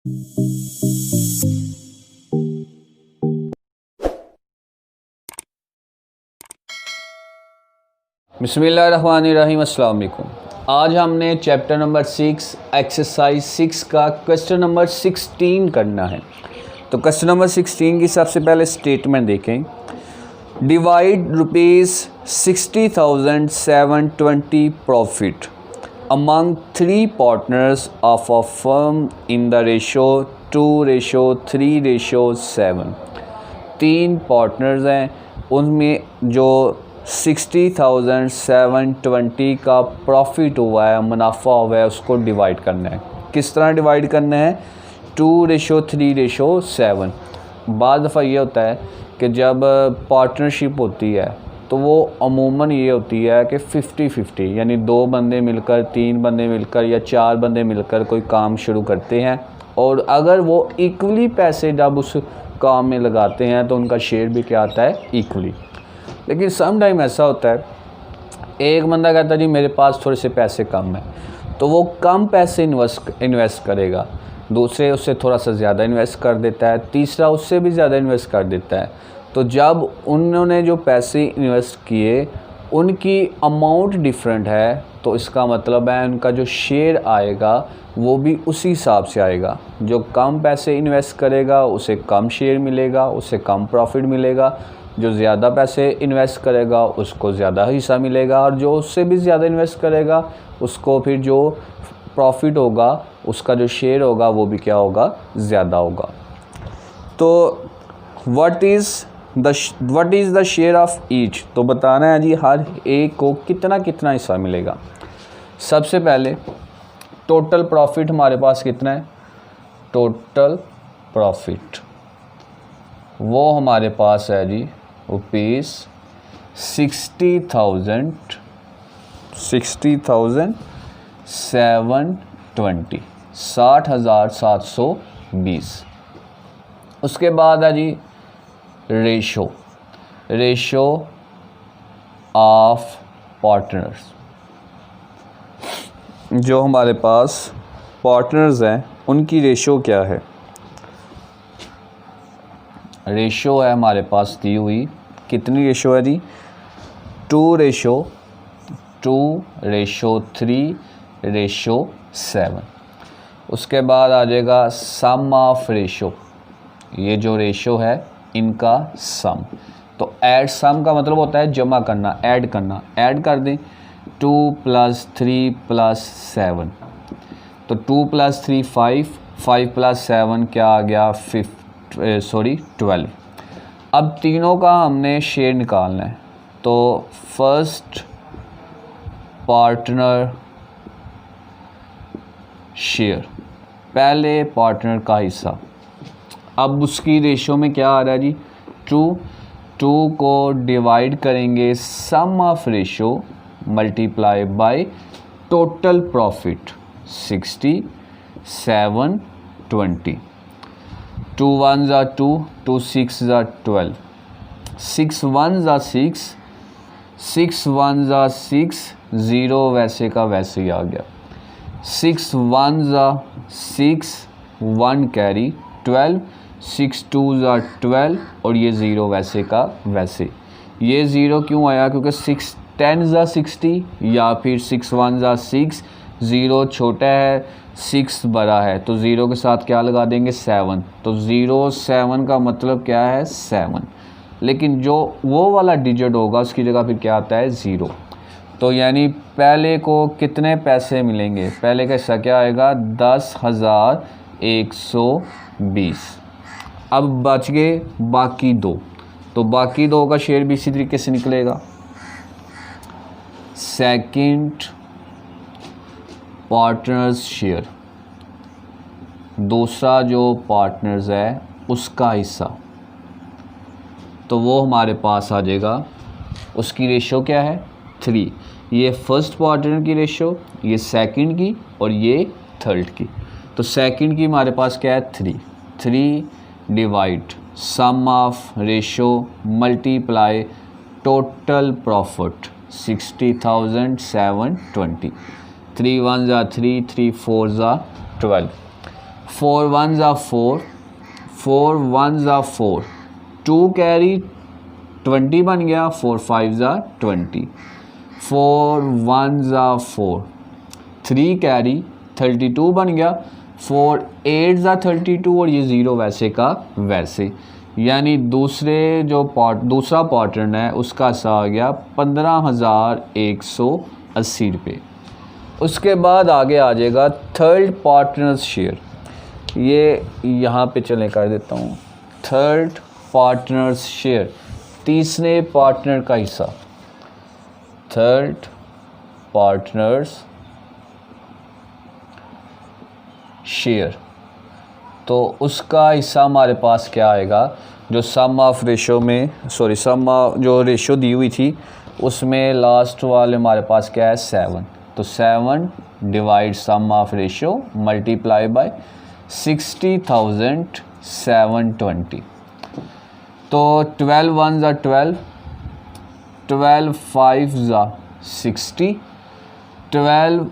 बिस्मिल्लाहिर्रहमानिर्रहीम। अस्सलाम वालेकुम। आज हमने चैप्टर नंबर 6 एक्सरसाइज 6 का क्वेश्चन नंबर 16 करना है। तो क्वेश्चन नंबर 16 की सबसे पहले स्टेटमेंट देखें। Divide ₹60,720 profit among 3 partners of a firm in the ratio 2:3:7। 3 partners हैं, उनमें जो 60,720 का प्रॉफिट हुआ है, मुनाफा हुआ है, उसको डिवाइड करना है। किस तरह डिवाइड करना है? 2:3:7। बाद दफ़ा ये होता है कि जब पार्टनरशिप होती है तो वो अमूमन ये होती है कि 50-50, यानी 2 बंदे मिलकर, 3 बंदे मिलकर या 4 बंदे मिलकर कोई काम शुरू करते हैं, और अगर वो इक्वली पैसे जब उस काम में लगाते हैं तो उनका शेयर भी क्या आता है? इक्वली। लेकिन सम टाइम ऐसा होता है, एक बंदा कहता है जी मेरे पास थोड़े से पैसे कम हैं, तो वो कम पैसे इन्वेस्ट करेगा, दूसरे उससे थोड़ा सा ज़्यादा इन्वेस्ट कर देता है, तीसरा उससे भी ज़्यादा इन्वेस्ट कर देता है। तो जब उन्होंने जो पैसे इन्वेस्ट किए उनकी अमाउंट डिफरेंट है, तो इसका मतलब है उनका जो शेयर आएगा वो भी उसी हिसाब से आएगा। जो कम पैसे इन्वेस्ट करेगा उसे कम शेयर मिलेगा, उसे कम प्रॉफिट मिलेगा। जो ज़्यादा पैसे इन्वेस्ट करेगा उसको ज़्यादा हिस्सा मिलेगा, और जो उससे भी ज़्यादा इन्वेस्ट करेगा उसको फिर जो प्रॉफिट होगा, उसका जो शेयर होगा वो भी क्या होगा? ज़्यादा होगा। तो what is the share of each? तो बताना है जी हर एक को कितना कितना हिस्सा मिलेगा। सबसे पहले टोटल प्रॉफिट हमारे पास कितना है? टोटल प्रॉफिट वो हमारे पास है जी रुपीज़ 60,720, 60,720। उसके बाद है जी रेशो ऑफ पार्टनर्स। जो हमारे पास पार्टनर्स हैं उनकी रेशो क्या है? रेशो है हमारे पास दी हुई, कितनी रेशो है जी? 2:3:7। उसके बाद आ जाएगा सम ऑफ रेशो। ये जो रेशो है इनका सम। तो ऐड सम का मतलब होता है जमा करना, ऐड करना। ऐड कर दें 2 + 3 + 7। तो 2 + 3 5, 5 + 7 क्या आ गया? 12। अब तीनों का हमने शेयर निकालना है। तो फर्स्ट पार्टनर शेयर, पहले पार्टनर का हिस्सा। अब उसकी रेशो में क्या आ रहा है जी? 2 को डिवाइड करेंगे sum of ratio multiply by total profit 60,720। 2 1s are 2, 2 6s are 12, 6 1s are 6, 6 1s are 6, 0 वैसे का वैसे ही आ गया। 6 1s are 6, 1 carry 12, 6 2s are 12, और ये 0 वैसे का वैसे। ये 0 क्यों आया? क्योंकि 6 10s are 60, या फिर 6 1s are 6, 0 छोटा है, 6 बड़ा है, तो 0 के साथ क्या लगा देंगे? 7। तो 0 7 का मतलब क्या है? 7। लेकिन जो वो वाला डिजिट होगा उसकी जगह फिर क्या आता है? 0। तो यानी पहले को कितने पैसे मिलेंगे? पहले का हिस्सा क्या आएगा? 10,120। अब बच गए बाकी 2, तो बाकी 2 का शेयर भी इसी तरीके से निकलेगा। सेकंड पार्टनर्स शेयर, दूसरा जो पार्टनर्स है उसका हिस्सा, तो वो हमारे पास आ जाएगा। उसकी रेशो क्या है? 3। ये फर्स्ट पार्टनर की रेशो, ये सेकंड की, और ये थर्ड की। तो सेकंड की हमारे पास क्या है? 3 divide sum of ratio multiply total profit 60,720। 3 1s are 3, 3 4s are 12। 4 1s are 4, 4 1s are 4, 2 carry 20 बन गया, 4 5s are 20, 4 1s are 4, 3 carry 32 बन गया, 4 8s are 32 और ये ज़ीरो वैसे का वैसे, यानी दूसरा पैटर्न है उसका सा आ गया 15,180 रुपये। उसके बाद आगे आ जाएगा थर्ड पार्टनर्स शेयर, ये यहाँ पे चले कर देता हूँ। थर्ड पार्टनर्स शेयर, तीसरे पार्टनर का हिस्सा, थर्ड पार्टनर्स शेयर, तो उसका हिस्सा हमारे पास क्या आएगा, जो सम ऑफ रेशो में जो रेशो दी हुई थी उसमें लास्ट वाले हमारे पास क्या है 7, तो 7 divide sum of ratio multiply by 60,720, तो 12 1s are 12, 12 5s are 60, 12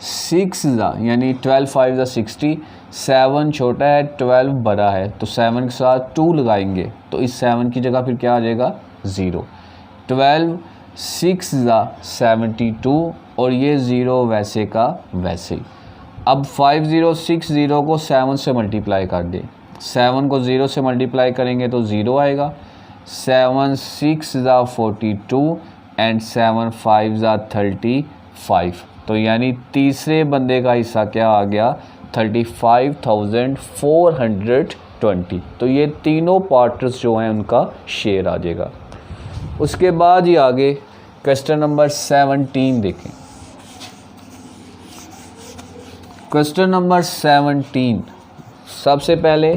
6s are यानी 12 5s are 60, 7 छोटा है 12 बड़ा है, तो 7 के साथ 2 लगाएंगे तो इस 7 की जगह फिर क्या आ जाएगा 0, 12 6s are 72 और ये 0 वैसे का वैसे ही। अब 5060 को 7 से मल्टीप्लाई कर दें, 7 को 0 से मल्टीप्लाई करेंगे तो 0 आएगा, 7 6s are 42 and 7 5s are 35, तो यानी तीसरे बंदे का हिस्सा क्या आ गया 35,420, तो ये तीनों पार्टनर्स जो हैं उनका शेयर आ जाएगा। उसके बाद ही आगे क्वेश्चन नंबर 17 देखें। क्वेश्चन नंबर 17, सबसे पहले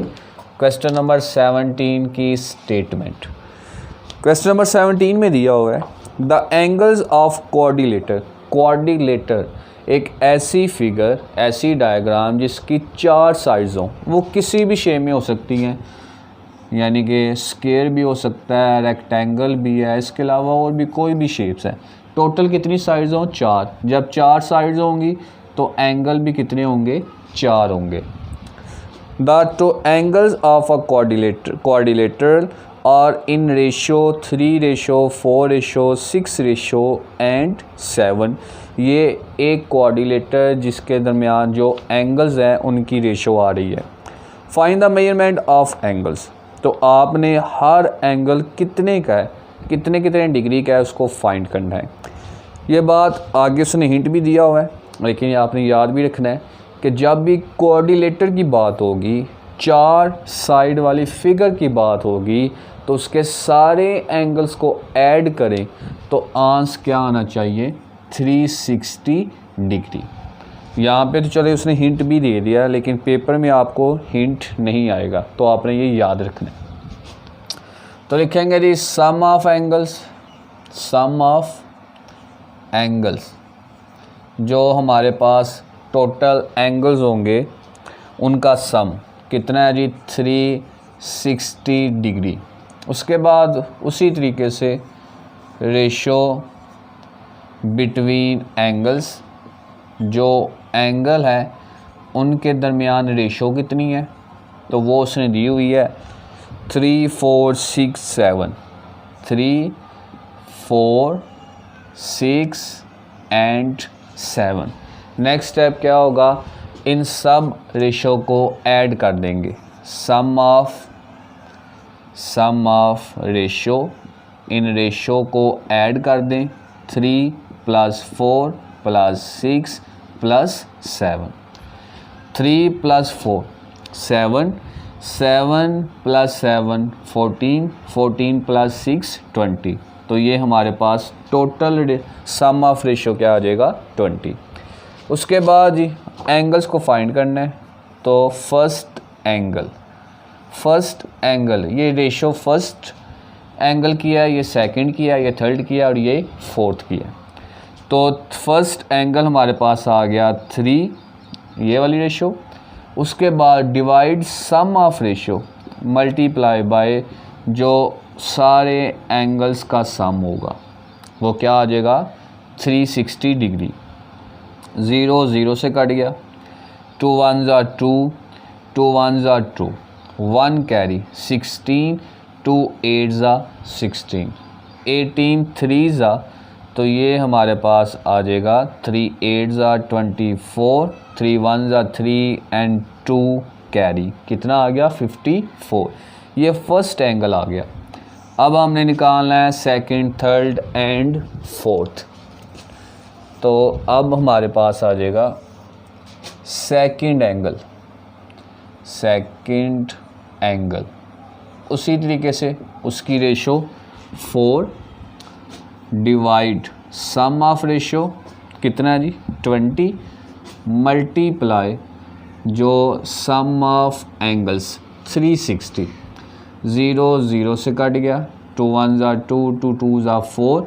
क्वेश्चन नंबर 17 की स्टेटमेंट। क्वेश्चन नंबर 17 में दिया हुआ है the angles of coordinator, coordinator एक ऐसी फिगर, ऐसी डायग्राम जिसकी 4 साइड्स हों, वो किसी भी शेप में हो सकती हैं, यानी कि स्क्वायर भी हो सकता है, रेक्टेंगल भी है, इसके अलावा और भी कोई भी शेप्स है। टोटल कितनी साइड्स हों 4, जब 4 साइड्स होंगी तो एंगल भी कितने होंगे 4 होंगे। The two angles of a coordinator और इन रेशो 3:4:6 एंड 7, ये एक कोऑर्डिनेटर जिसके दरमियान जो एंगल्स हैं उनकी रेशो आ रही है। Find the measurement of angles, तो आपने हर एंगल कितने का है, कितने डिग्री का है उसको फाइंड करना है। ये बात आगे उसने हिंट भी दिया हुआ है, लेकिन ये आपने याद भी रखना है कि जब भी कोऑर्डिनेटर की बात होगी, 4 साइड वाली फिगर की बात होगी, तो उसके सारे एंगल्स को ऐड करें तो आंसर क्या आना चाहिए 360 डिग्री। यहाँ पे तो चले उसने हिंट भी दे दिया, लेकिन पेपर में आपको हिंट नहीं आएगा, तो आपने ये याद रखना है। तो लिखेंगे जी sum of angles, sum of angles, जो हमारे पास टोटल एंगल्स होंगे उनका सम कितना है जी 360 डिग्री। उसके बाद उसी तरीके से रेशो बिटवीन एंगल्स, जो एंगल है उनके दरमियान रेशो कितनी है, तो वो उसने दी हुई है 3 4 6 7, 3 4 6 एंड 7। नेक्स्ट स्टेप क्या होगा, इन सब रेशो को ऐड कर देंगे, सम ऑफ रेशो, इन रेशो को ऐड कर दें 3 + 4 + 6 + 7, 3 + 4 7, 7 + 7 14, 14 + 6 20, तो ये हमारे पास टोटल सम ऑफ रेशो क्या आ जाएगा 20। उसके बाद जी एंगल्स को फाइंड करना है, तो फर्स्ट एंगल ये रेशो फर्स्ट एंगल किया, ये सेकंड किया, ये थर्ड किया और ये फोर्थ किया। तो फर्स्ट एंगल हमारे पास आ गया 3, ये वाली रेशो। उसके बाद divide sum of ratio multiply by जो सारे एंगल्स का सम होगा, वो क्या आ जाएगा 360 डिग्री। 0 0 से कट गया, 2 1s are 2, 2 1s are 2, 1 carry 16, 2 8s are 16, 18 3s are, तो ये हमारे पास आ जाएगा 3 8s are 24, 3 1s are 3 and 2 carry, कितना आ गया 54। ये फर्स्ट एंगल आ गया। अब हमने निकालना है सेकंड, थर्ड एंड फोर्थ। तो अब हमारे पास आ जाएगा सेकंड एंगल, उसी तरीके से उसकी ratio 4 divide sum of ratio कितना है जी 20 मल्टीप्लाई जो सम ऑफ एंगल्स 360, 0 0 से कट गया, 2 1s are 2, 2 2s are 4,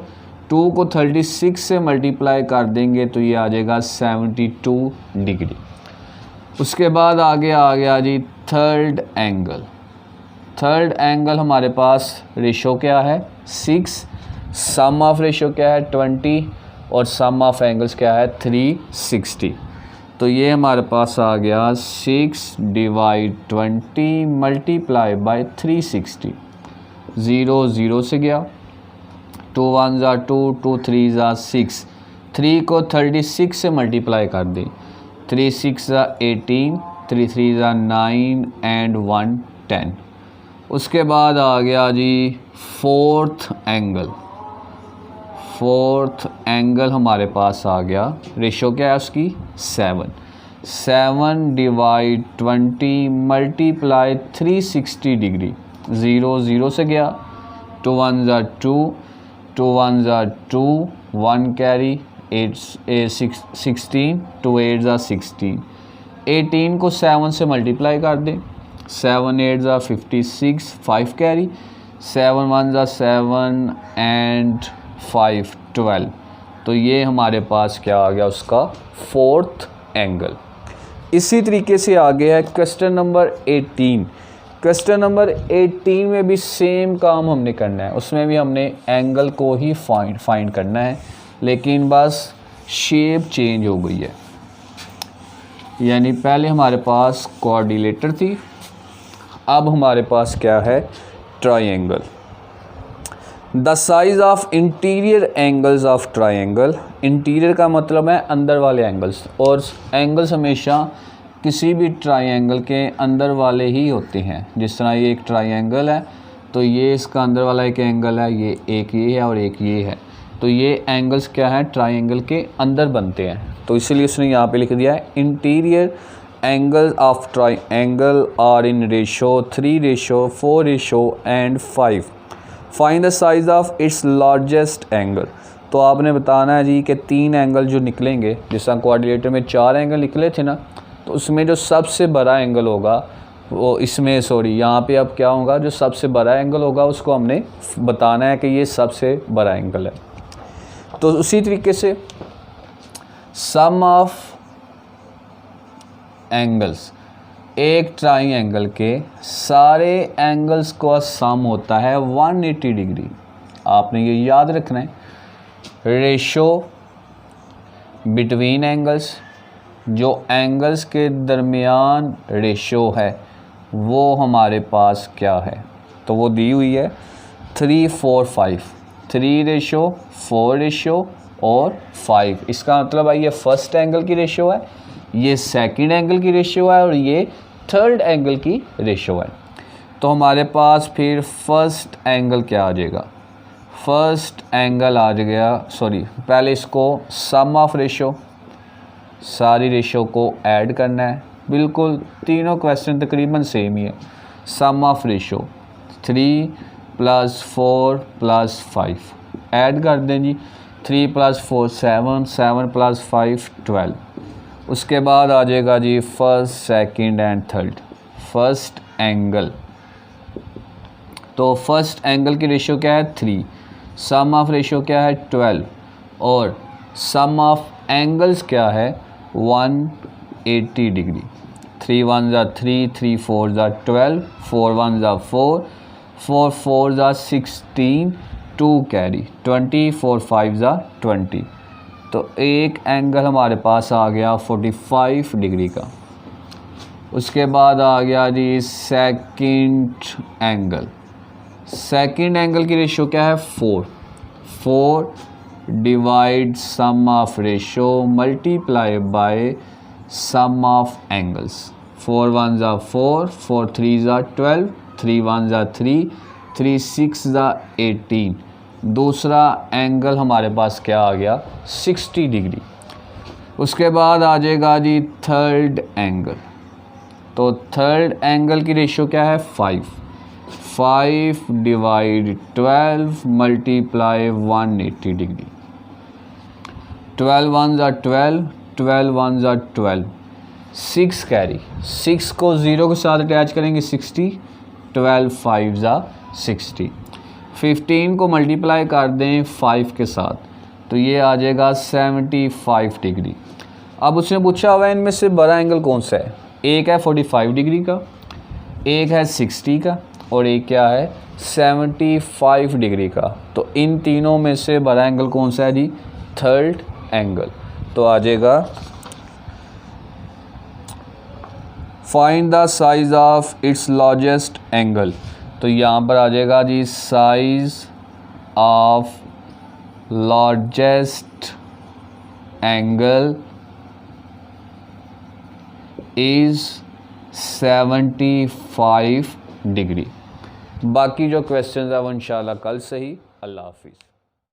2 को 36 से मल्टीप्लाई कर देंगे तो ये आ जाएगा 72 डिग्री। उसके बाद आगे आ गया जी थर्ड एंगल हमारे पास रेशो क्या है 6, सम ऑफ रेशो क्या है 20 और सम ऑफ एंगल्स क्या है 360। तो ये हमारे पास आ गया 6 डिवाइड 20 मल्टीप्लाई बाय 360, 0 0 से गया, 2 1s are 2, 2 3s are 6, 3 को 36 से मल्टीप्लाई कर दें, 3 6 are 18, 3 3s are 9 एंड 1 10। उसके बाद आ गया जी फोर्थ एंगल हमारे पास आ गया, रेशो क्या है उसकी 7 डिवाइड 20 मल्टीप्लाई 360 डिग्री, 0 0 से गया, 2 1s are 2, 2 1s are 2, 1 carry 16, 2 8s are 16, 18 को 7 से मल्टीप्लाई कर दें, 7 8s are 56, 5 carry, 7 1s are 7 and 5 12। तो ये हमारे पास क्या आ गया उसका फोर्थ एंगल। इसी तरीके से आगे है क्वेश्चन नंबर 18। क्वेश्चन नंबर 18 में भी सेम काम हमने करना है, उसमें भी हमने एंगल को ही फाइंड करना है, लेकिन बस शेप चेंज हो गई है। यानी पहले हमारे पास कोऑर्डिनेटर थी, अब हमारे पास क्या है triangle. The size of interior angles of triangle, interior का मतलब है अंदर वाले एंगल्स, और एंगल्स हमेशा किसी भी ट्रायंगल के अंदर वाले ही होते हैं। जिस तरह ये एक ट्रायंगल है तो ये इसका अंदर वाला एक एंगल है, ये एक ये है और एक ये है, तो ये एंगल्स क्या है ट्रायंगल के अंदर बनते हैं। तो इसलिए उसने यहाँ पे लिख दिया है interior angle of triangle are in ratio 3 ratio 4 ratio and 5। Find the size of its largest angle. तो आपने बताना है जी कि 3 एंगल जो निकलेंगे, जिस तरह कोऑर्डिनेटर में 4 एंगल निकले थे ना, तो उसमें जो सबसे बड़ा एंगल होगा वो इसमें यहाँ पे अब क्या होगा, जो सबसे बड़ा एंगल होगा उसको हमने बताना है कि ये सबसे बड़ा एंगल है। तो उसी तरीके से सम ऑफ एंगल्स, एक ट्रायंगल के सारे एंगल्स का सम होता है 180 डिग्री। आपने ये याद रखना है। रेशो बिटवीन एंगल्स, जो एंगल्स के दरमियान रेशो है वो हमारे पास क्या है, तो वो दी हुई है 3 4 5, 3 रेशो 4 रेशो और 5। इसका मतलब है ये फर्स्ट एंगल की रेशो है, ये सेकंड एंगल की रेशो है और ये थर्ड एंगल की रेशो है। तो हमारे पास फिर फर्स्ट एंगल क्या आ जाएगा, फर्स्ट एंगल आ गया, पहले इसको सम ऑफ रेशो, सारी रेशो को ऐड करना है। बिल्कुल तीनों क्वेश्चन तकरीबन सेम ही है। सम ऑफ रेशो 3 + 4 + 5 ऐड कर दें जी, 3 + 4 7, 7 + 5 12। उसके बाद आ जाएगा जी first second and third first angle. तो फर्स्ट एंगल की रेशो क्या है 3, सम ऑफ रेशो क्या है 12 और सम ऑफ एंगल्स क्या है 180 degree. 3 1s are 3, 3 4s are 12, 4 1s are 4, 4 4s are 16, 2 carry 20, 4 5s are 20। तो एक एंगल हमारे पास आ गया 45 डिग्री का। उसके बाद आ गया जी सेकंड एंगल। सेकंड एंगल की रेशो क्या है 4 divide sum of ratio multiply by sum of angles. 4 1 ज़ा 4, 4 3 ज़ा 12, 3 1 ज़ा 3, 3 6 ज़ा 18। दूसरा एंगल हमारे पास क्या आ गया 60 डिग्री। उसके बाद आ जाएगा जी थर्ड एंगल। तो थर्ड एंगल की रेशो क्या है 5 डिवाइड 12 मल्टीप्लाई 180 डिग्री। 12 1 ज़ा 12, 12 1 ज़ा 12, 6 कैरी, 6 को 0 के साथ अटैच करेंगे 60, 12 5 ज़ा 60। 15 को मल्टीप्लाई कर दें 5 के साथ तो ये आ जाएगा 75 डिग्री। अब उसने पूछा हुआ है इनमें से बड़ा एंगल कौन सा है। एक है 45 डिग्री का, एक है 60 का और एक क्या है 75 डिग्री का। तो इन तीनों में से बड़ा एंगल कौन सा है जी थर्ड एंगल। तो आ जाएगा find the size of its largest angle. तो यहाँ पर आ जाएगा जी size of largest angle is 75 degree. बाकी जो क्वेश्चन है वो इंशाल्लाह कल से ही। अल्लाह हाफिज़।